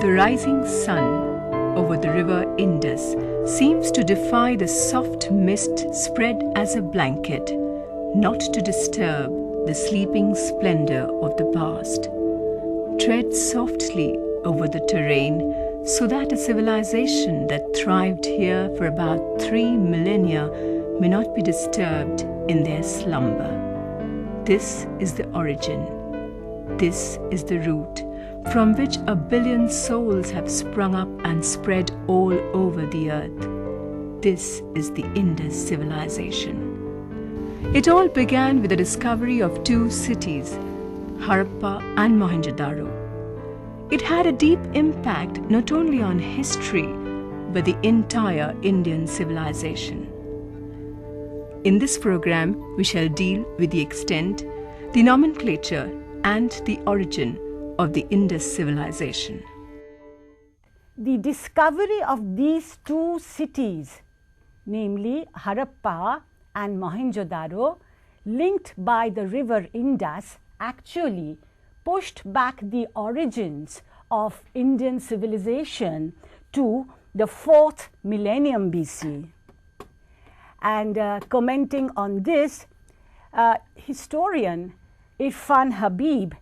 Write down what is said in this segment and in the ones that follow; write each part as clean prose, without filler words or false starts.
The rising sun over the river Indus seems to defy the soft mist spread as a blanket, not to disturb the sleeping splendor of the past. Tread softly over the terrain so that a civilization that thrived here for about 3 millennia may not be disturbed in their slumber. This is the origin. This is the root from which 1 billion souls have sprung up and spread all over the earth. This is the Indus civilization. It all began with the discovery of 2 cities, Harappa and Mohenjo-daro. It had a deep impact not only on history but the entire Indian civilization. In this program, we shall deal with the extent, the nomenclature, and the origin of the Indus civilization. The discovery of these 2 cities, namely Harappa and Mohenjo-daro, linked by the river Indus, actually pushed back the origins of Indian civilization to the 4th millennium BC. And commenting on this, historian Irfan Habib,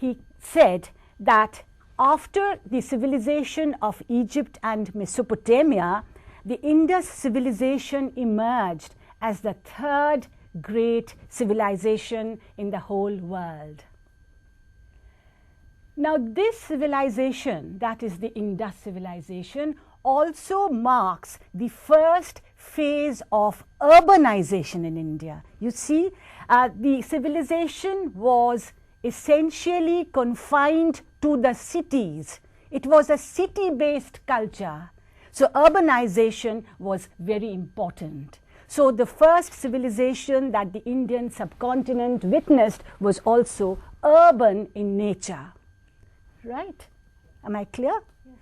he said that after the civilization of Egypt and Mesopotamia, the Indus civilization emerged as the 3rd great civilization in the whole world. Now, this civilization, that is the Indus civilization, also marks the first phase of urbanization in India. You see, the civilization was essentially confined to the cities. It was a city-based culture. So urbanization was very important. So the first civilization that the Indian subcontinent witnessed was also urban in nature. Right? Am I clear? Yes.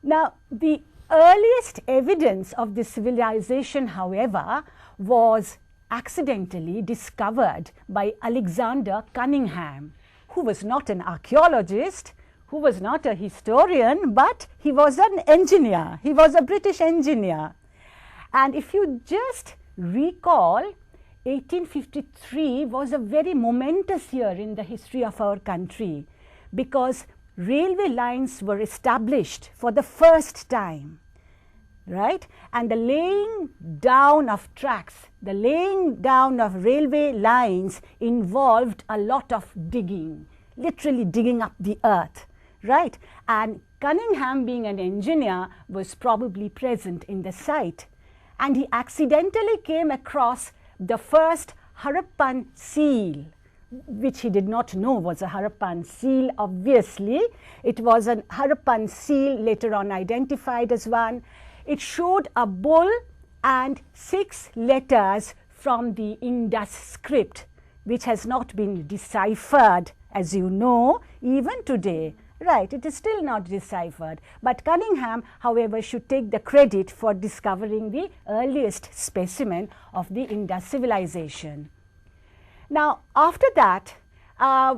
Now, the earliest evidence of this civilization, however, was accidentally discovered by Alexander Cunningham, who was not an archaeologist, who was not a historian, but he was an engineer. He was a British engineer. And if you just recall, 1853 was a very momentous year in the history of our country, because railway lines were established for the first time, right? And the laying down of tracks, the laying down of railway lines involved a lot of digging, literally digging up the earth, right? And Cunningham, being an engineer, was probably present in the site. And he accidentally came across the first Harappan seal, which he did not know was a Harappan seal, obviously. It was a Harappan seal, later on identified as one. It showed a bull and 6 letters from the Indus script, which has not been deciphered, as you know, even today. Right, it is still not deciphered. But Cunningham, however, should take the credit for discovering the earliest specimen of the Indus civilization. Now, after that,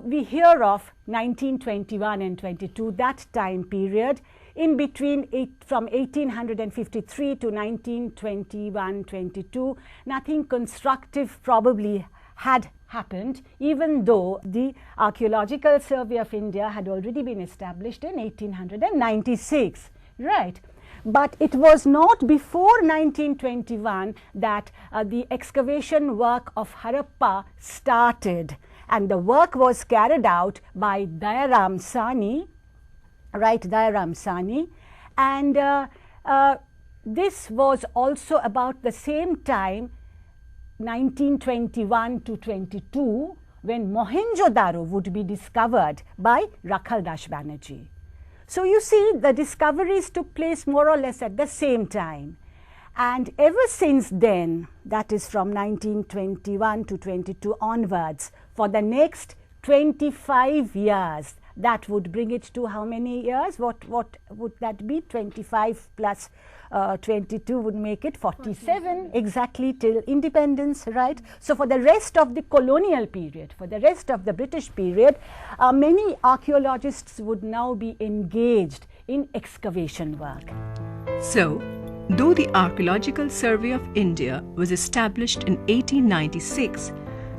we hear of 1921 and 22, that time period, in between from 1853 to 1921-22, nothing constructive probably had happened, even though the Archaeological Survey of India had already been established in 1896, right? But it was not before 1921 that the excavation work of Harappa started, and the work was carried out by Dayaram Sani, right, Dayaram Sani, and this was also about the same time, 1921 to 22, when Mohenjo-daro would be discovered by Rakhaldas Banerjee. So you see, the discoveries took place more or less at the same time. And ever since then, that is from 1921 to 22 onwards, for the next 25 years, that would bring it to how many years? What would that be? 25 plus 22 would make it 47, exactly, till independence, right? So for the rest of the colonial period, for the rest of the British period, many archaeologists would now be engaged in excavation work. So, though the Archaeological Survey of India was established in 1896,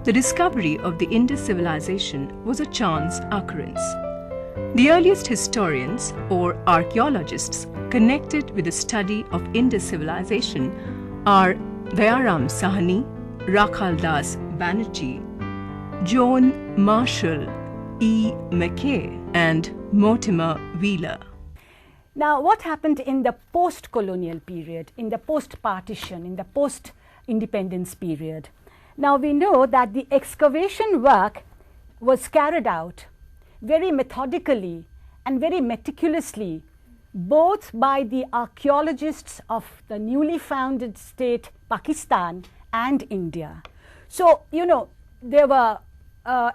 the discovery of the Indus civilization was a chance occurrence. The earliest historians or archaeologists connected with the study of Indus civilization are Dayaram Sahni, Rakhaldas Banerjee, John Marshall, E. Mackay, and Mortimer Wheeler. Now, what happened in the post-colonial period, in the post-partition, in the post-independence period? Now, we know that the excavation work was carried out very methodically and very meticulously, both by the archaeologists of the newly founded state Pakistan and India. So, you know, there were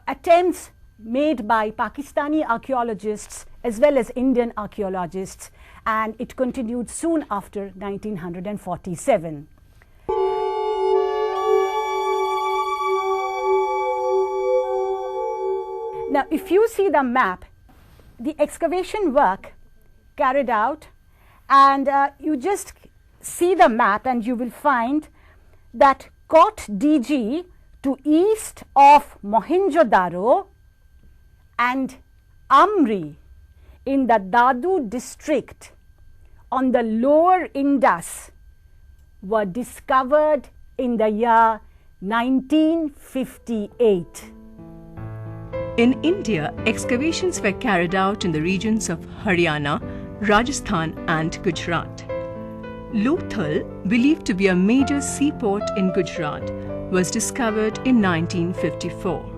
attempts made by Pakistani archaeologists as well as Indian archaeologists, and it continued soon after 1947. Now, if you see the map, the excavation work carried out, and you just see the map and you will find that Kot DG to east of Mohenjo-daro and Amri in the Dadu district on the lower Indus were discovered in the year 1958. In India, excavations were carried out in the regions of Haryana, Rajasthan and Gujarat. Lothal, believed to be a major seaport in Gujarat, was discovered in 1954.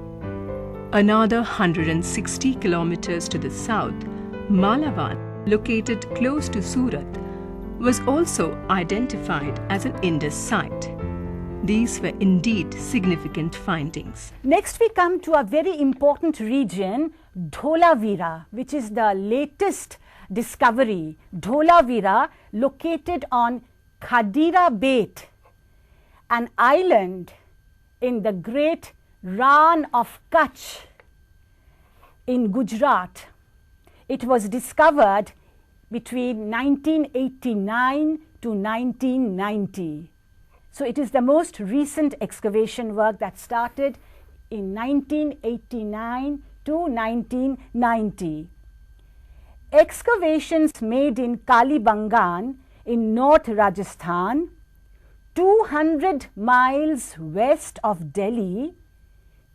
Another 160 kilometers to the south, Malavan, located close to Surat, was also identified as an Indus site. These were indeed significant findings. Next, we come to a very important region, Dholavira, which is the latest discovery. Dholavira, located on Khadira Bait, an island in the great Rann of Kutch in Gujarat. It was discovered between 1989 to 1990. So it is the most recent excavation work that started in 1989 to 1990. Excavations made in Kalibangan in North Rajasthan, 200 miles west of Delhi,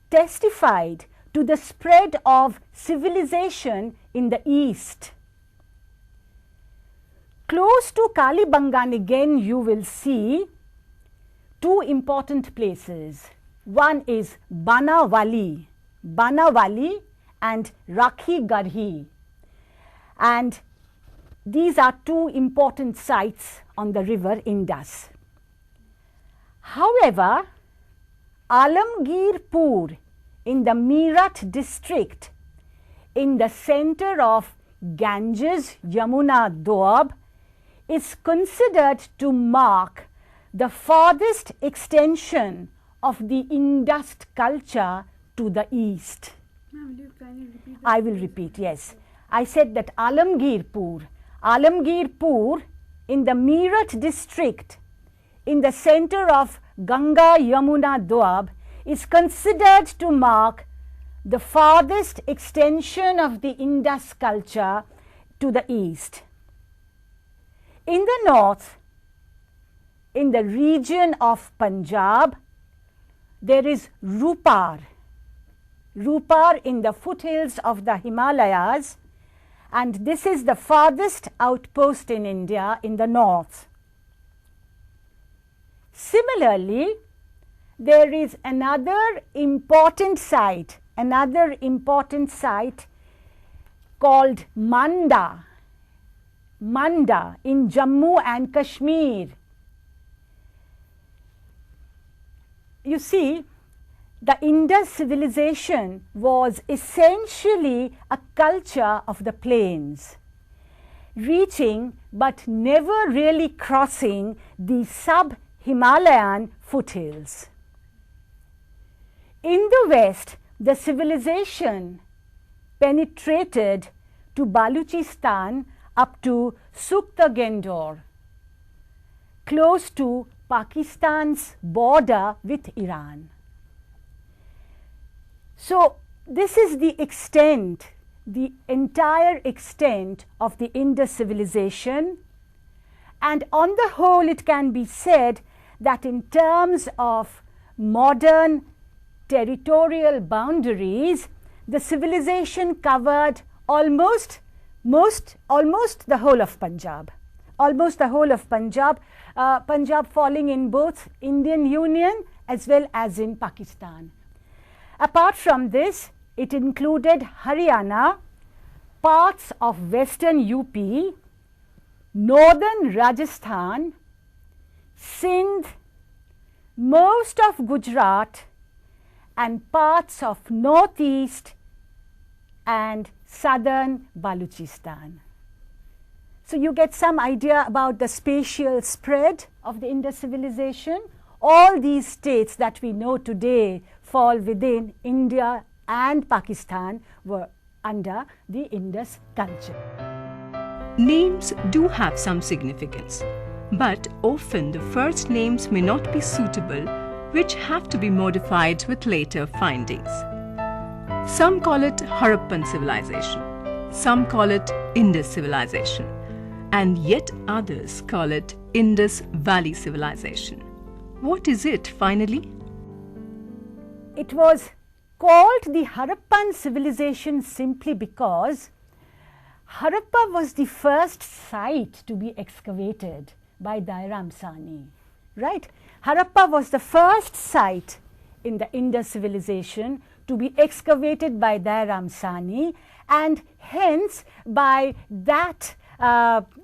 testified to the spread of civilization in the east. Close to Kalibangan again you will see two important places. One is Banawali and Rakhi Garhi. And these are two important sites on the river Indus. However, Alamgirpur in the Meerut district, in the center of Ganges Yamuna Doab, is considered to mark the farthest extension of the Indus culture to the east. Ma'am, will you kindly repeat that? I will repeat, yes. I said that Alamgirpur in the Meerut district, in the center of Ganga Yamuna Doab, is considered to mark the farthest extension of the Indus culture to the east. In the north, in the region of Punjab, there is Rupar in the foothills of the Himalayas, and this is the farthest outpost in India in the north. Similarly, there is another important site called Manda in Jammu and Kashmir. You see, the Indus civilization was essentially a culture of the plains, reaching but never really crossing the sub-Himalayan foothills. In the west, the civilization penetrated to Baluchistan up to Sukta-Gendor, close to Pakistan's border with Iran. So this is the extent, the entire extent of the Indus civilization, and on the whole it can be said that in terms of modern territorial boundaries, the civilization covered almost the whole of Punjab. Almost the whole of Punjab, Punjab falling in both Indian Union as well as in Pakistan. Apart from this, it included Haryana, parts of western UP, northern Rajasthan, Sindh, most of Gujarat, and parts of northeast and southern Baluchistan. So you get some idea about the spatial spread of the Indus civilization. All these states that we know today fall within India and Pakistan were under the Indus culture. Names do have some significance, but often the first names may not be suitable, which have to be modified with later findings. Some call it Harappan civilization, some call it Indus civilization, and yet others call it Indus Valley civilization. What is it finally? It was called the Harappan civilization simply because Harappa was the first site to be excavated by Dairam Sani, right? Harappa was the first site in the Indus civilization to be excavated by Dairam Sani, and hence by that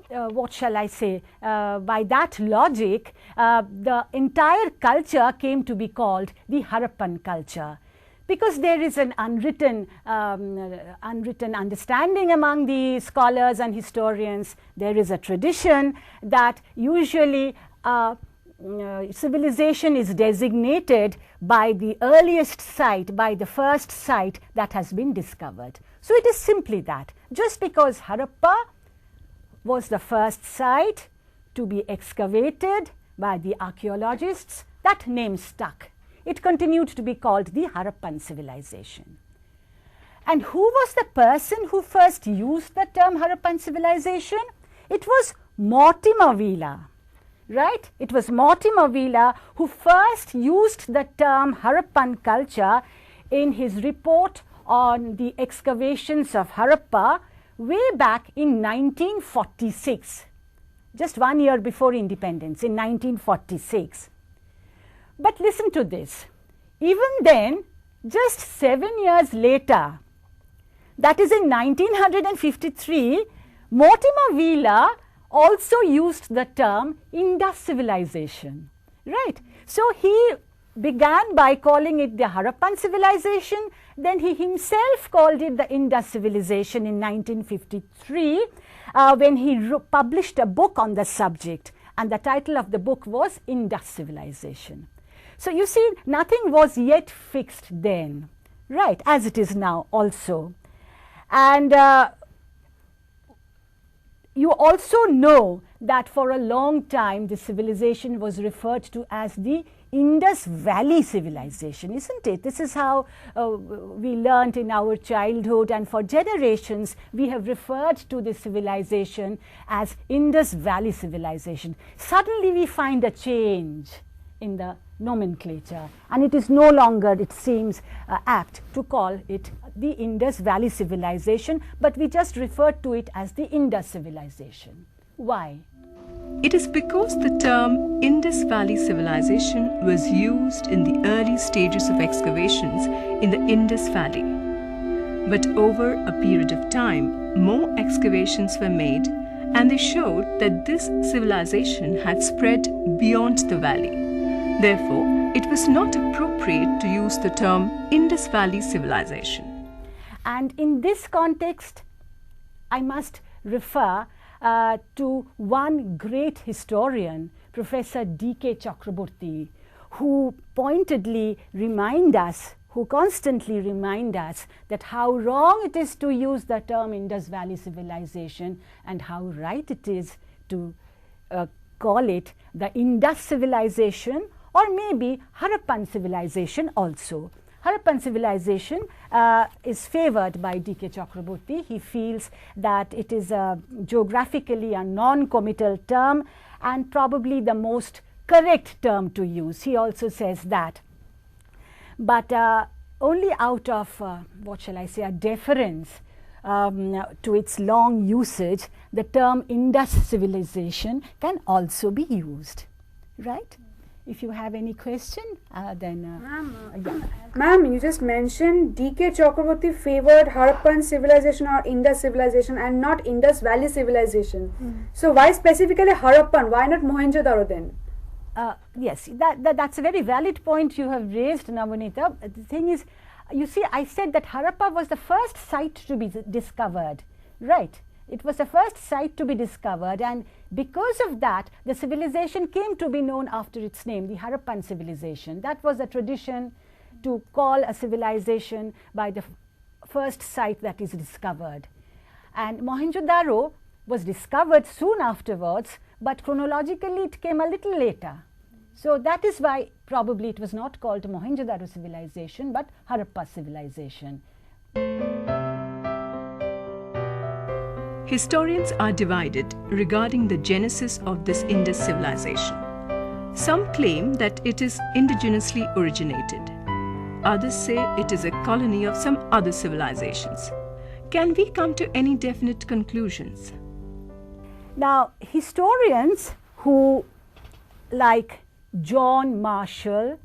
what shall I say, by that logic, the entire culture came to be called the Harappan culture. Because there is an unwritten understanding among the scholars and historians, there is a tradition that usually civilization is designated by the earliest site, by the first site that has been discovered. So it is simply that. Just because Harappa was the first site to be excavated by the archaeologists, that name stuck. It continued to be called the Harappan civilization. And who was the person who first used the term Harappan civilization? It was Mortimer Wheeler, right? It was Mortimer Wheeler who first used the term Harappan culture in his report on the excavations of Harappa way back in 1946, just 1 year before independence, in 1946. But listen to this, even then, just 7 years later, that is in 1953, Mortimer Wheeler also used the term Indus civilization, right? So he began by calling it the Harappan civilization, then he himself called it the Indus civilization in 1953 when he published a book on the subject, and the title of the book was Indus Civilization. So you see, nothing was yet fixed then, right, as it is now also. And you also know that for a long time the civilization was referred to as the Indus Valley civilization, isn't it? This is how we learnt in our childhood, and for generations we have referred to this civilization as Indus Valley civilization. Suddenly we find a change in the nomenclature, and it is no longer, it seems apt to call it the Indus Valley civilization, but we just refer to it as the Indus civilization. Why? It is because the term Indus Valley civilization was used in the early stages of excavations in the Indus Valley. But over a period of time, more excavations were made, and they showed that this civilization had spread beyond the valley. Therefore, it was not appropriate to use the term Indus Valley Civilization. And in this context, I must refer to one great historian, Professor D.K. Chakraborty, who pointedly constantly remind us that how wrong it is to use the term Indus Valley Civilization and how right it is to call it the Indus Civilization, or maybe Harappan Civilization also. Harappan Civilization is favored by D.K. Chakraborty. He feels that it is geographically a non-committal term and probably the most correct term to use. He also says that. But only out of, what shall I say, a deference to its long usage, the term Indus Civilization can also be used, right? If you have any question, then... Ma'am, you just mentioned D.K. Chakraborty favored Harappan civilization or Indus civilization and not Indus Valley civilization. So why specifically Harappan? Why not Mohenjo-daro then? Yes, that's a very valid point you have raised, Navanita. The thing is, you see, I said that Harappa was the first site to be discovered, right? It was the first site to be discovered, and because of that, the civilization came to be known after its name, the Harappan civilization. That was a tradition to call a civilization by the first site that is discovered. And Mohenjo-daro was discovered soon afterwards, but chronologically it came a little later. So that is why probably it was not called Mohenjo-daro civilization, but Harappa civilization. Historians are divided regarding the genesis of this Indus civilization. Some claim that it is indigenously originated. Others say it is a colony of some other civilizations. Can we come to any definite conclusions? Now, historians who, like John Marshall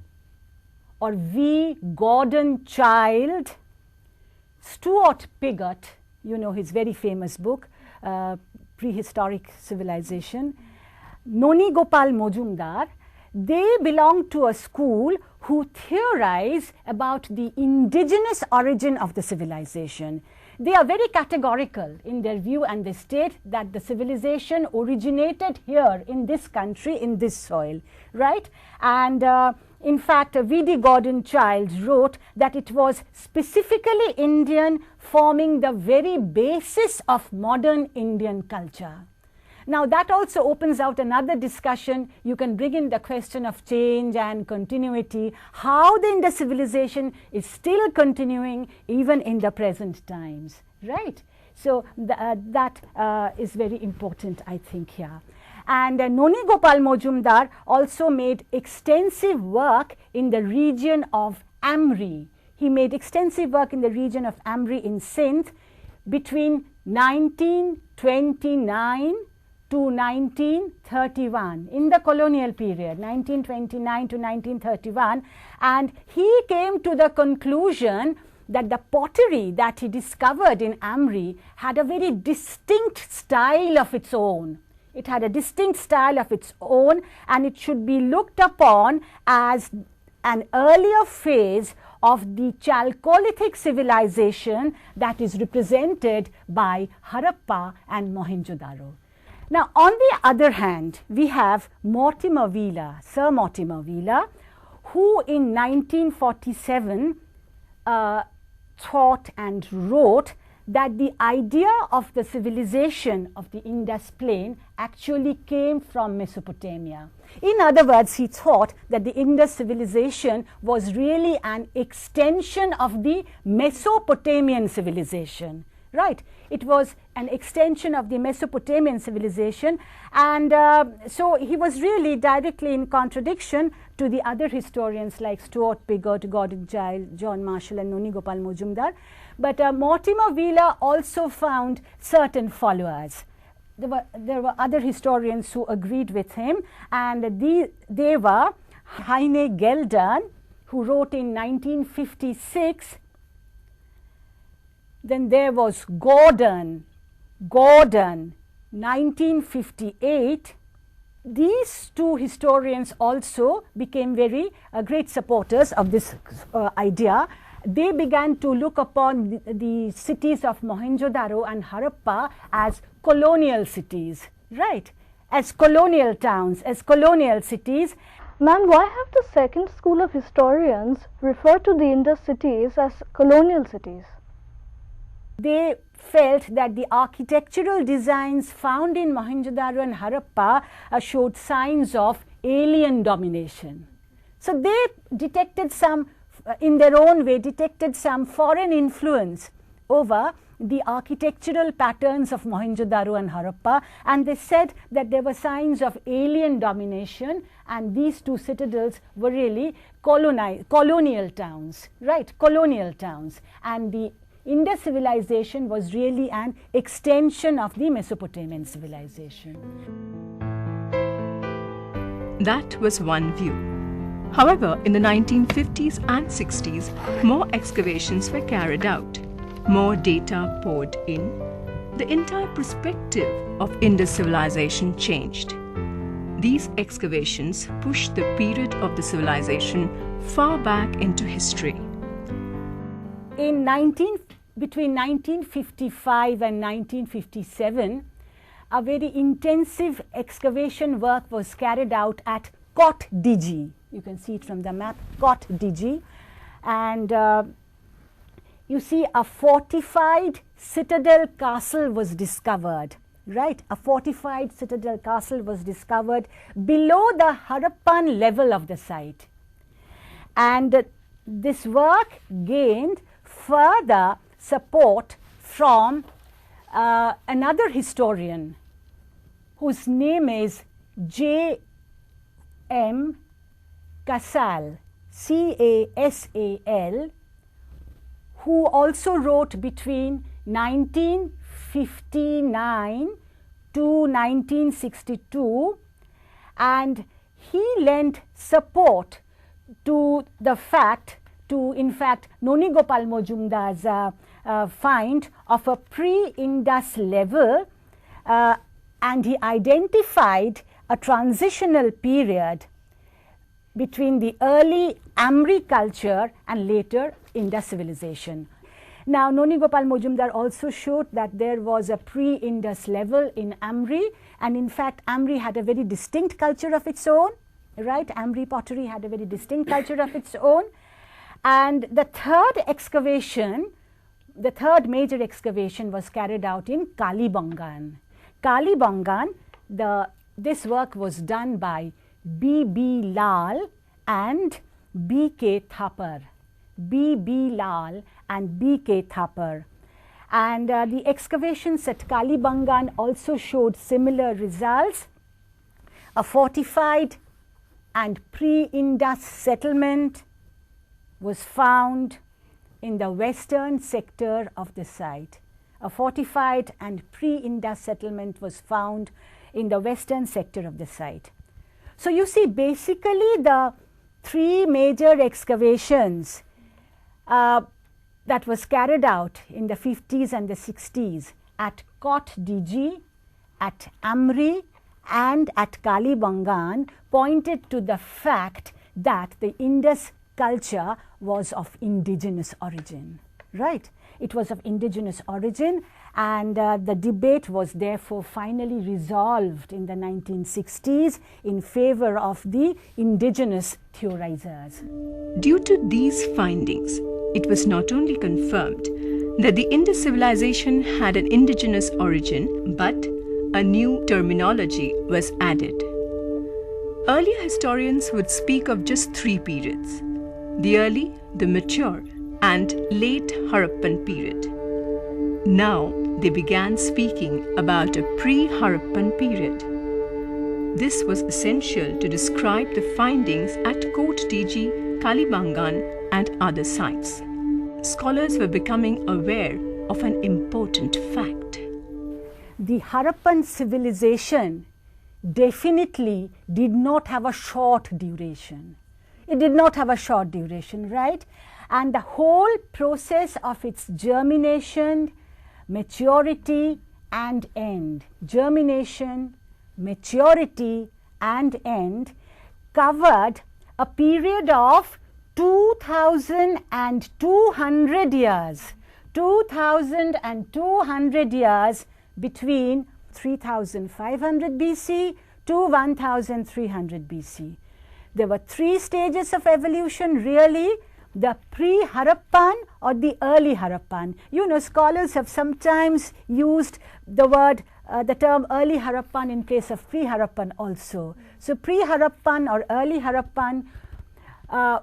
or V. Gordon Childe, Stuart Pigott, you know his very famous book, Prehistoric Civilization, Noni Gopal Mojumdar, they belong to a school who theorize about the indigenous origin of the civilization. They are very categorical in their view, and they state that the civilization originated here in this country, in this soil, right? And in fact, V.D. Gordon Childe wrote that it was specifically Indian, forming the very basis of modern Indian culture. Now, that also opens out another discussion. You can bring in the question of change and continuity, how the Indus civilization is still continuing even in the present times, right? So, that is very important, I think, here. And Noni Gopal Mojumdar also made extensive work in the region of Amri. He made extensive work in the region of Amri in Sindh between 1929 to 1931, in the colonial period, 1929 to 1931. And he came to the conclusion that the pottery that he discovered in Amri had a very distinct style of its own. It had a distinct style of its own, and it should be looked upon as an earlier phase of the Chalcolithic civilization that is represented by Harappa and Mohenjo-daro. Now, on the other hand, we have Mortimer Wheeler, Sir Mortimer Wheeler, who in 1947 thought and wrote that the idea of the civilization of the Indus plain actually came from Mesopotamia. In other words, he thought that the Indus civilization was really an extension of the Mesopotamian civilization, right? It was an extension of the Mesopotamian civilization, and so he was really directly in contradiction to the other historians like Stuart Pigott, Gordon Childe, John Marshall and Noni Gopal Mojumdar. But Mortimer Wheeler also found certain followers. There were other historians who agreed with him, and they were Heine Geldern, who wrote in 1956. Then there was Gordon, 1958, these two historians also became very great supporters of this idea. They began to look upon the cities of Mohenjo-daro and Harappa as colonial cities, right? As colonial towns, as colonial cities. Ma'am, why have the second school of historians referred to the Indus cities as colonial cities? They felt that the architectural designs found in Mohenjo-daro and Harappa showed signs of alien domination. So they detected some, in their own way, detected some foreign influence over the architectural patterns of Mohenjo-daro and Harappa, and they said that there were signs of alien domination, and these two citadels were really colonial towns, right? Colonial towns, and the Indus civilization was really an extension of the Mesopotamian civilization. That was one view. However, in the 1950s and 60s, more excavations were carried out. More data poured in. The entire perspective of Indus civilization changed. These excavations pushed the period of the civilization far back into history. Between 1955 and 1957, a very intensive excavation work was carried out at Kot Diji. You can see it from the map, Kot Diji. And you see a fortified citadel castle was discovered, right? A fortified citadel castle was discovered below the Harappan level of the site. And this work gained further support from another historian whose name is J. M. Casal, C-A-S-A-L, who also wrote between 1959 to 1962, and he lent support to the fact, in fact, Noni Gopal Mojumdar's find of a pre-Indus level, and he identified a transitional period between the early Amri culture and later Indus civilization. Now, Noni Gopal Mojumdar also showed that there was a pre-Indus level in Amri, and in fact, Amri had a very distinct culture of its own, right? Amri pottery had a very distinct culture of its own. And the third major excavation was carried out in Kalibangan. Kalibangan, this work was done by B.B. Lal and B.K. Thapar. B.B. Lal and B.K. Thapar. And the excavations at Kalibangan also showed similar results. A fortified and pre-Indus settlement was found in the western sector of the site. A fortified and pre-Indus settlement was found in the western sector of the site. So you see, basically the three major excavations that was carried out in the 50s and the 60s at Kot Diji, at Amri, and at Kalibangan pointed to the fact that the Indus culture was of indigenous origin, right? It was of indigenous origin, and the debate was therefore finally resolved in the 1960s in favor of the indigenous theorizers. Due to these findings, it was not only confirmed that the Indus civilization had an indigenous origin, but a new terminology was added. Earlier historians would speak of just three periods: the early, the mature, and late Harappan period. Now they began speaking about a pre-Harappan period. This was essential to describe the findings at Kot Diji, Kalibangan, and other sites. Scholars were becoming aware of an important fact. The Harappan civilization definitely did not have a short duration. It did not have a short duration, right? And the whole process of its germination, maturity, and end. Germination, maturity, and end covered a period of 2,200 years. 2,200 years between 3,500 BC to 1,300 BC. There were three stages of evolution really: the pre-Harappan or the early Harappan. You know, scholars have sometimes used the word, the term early Harappan in place of pre-Harappan also. So pre-Harappan or early Harappan,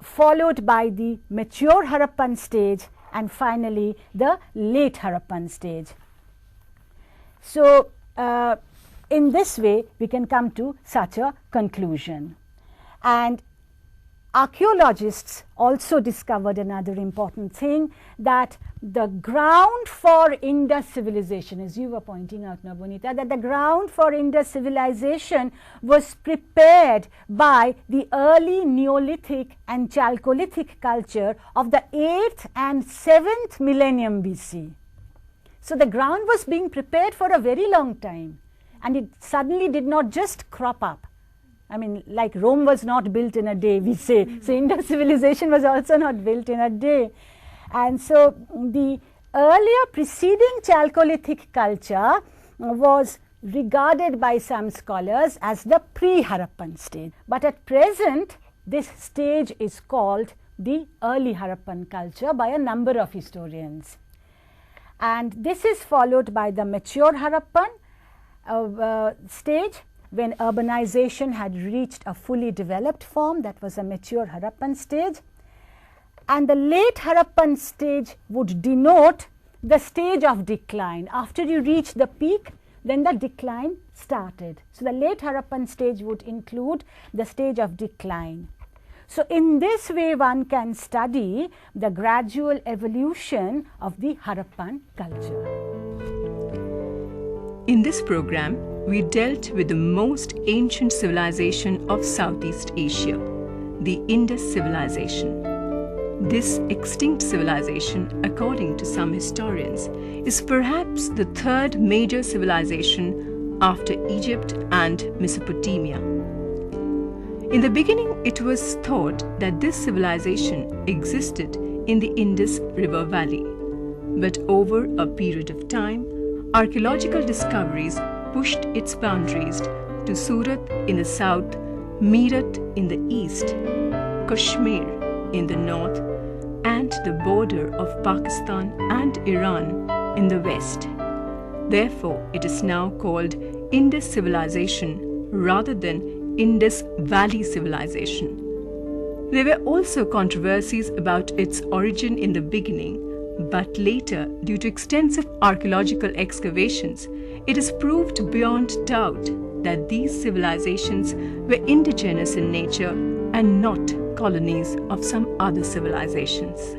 followed by the mature Harappan stage, and finally the late Harappan stage. So in this way we can come to such a conclusion. And archaeologists also discovered another important thing, that the ground for Indus civilization, as you were pointing out now, Bonita, that the ground for Indus civilization was prepared by the early Neolithic and Chalcolithic culture of the 8th and 7th millennium BC. So the ground was being prepared for a very long time, and it suddenly did not just crop up. I mean, like Rome was not built in a day, we say. So Indus civilization was also not built in a day. And so the earlier preceding Chalcolithic culture was regarded by some scholars as the pre-Harappan stage. But at present, this stage is called the early Harappan culture by a number of historians. And this is followed by the mature Harappan stage, when urbanization had reached a fully developed form. That was a mature Harappan stage. And the late Harappan stage would denote the stage of decline. After you reach the peak, then the decline started. So the late Harappan stage would include the stage of decline. So in this way one can study the gradual evolution of the Harappan culture. In this program, we dealt with the most ancient civilization of Southeast Asia, the Indus civilization. This extinct civilization, according to some historians, is perhaps the third major civilization after Egypt and Mesopotamia. In the beginning, it was thought that this civilization existed in the Indus River Valley, but over a period of time, archaeological discoveries pushed its boundaries to Surat in the south, Meerut in the east, Kashmir in the north, and the border of Pakistan and Iran in the west. Therefore, it is now called Indus civilization rather than Indus Valley civilization. There were also controversies about its origin in the beginning, but later, due to extensive archaeological excavations, it is proved beyond doubt that these civilizations were indigenous in nature and not colonies of some other civilizations.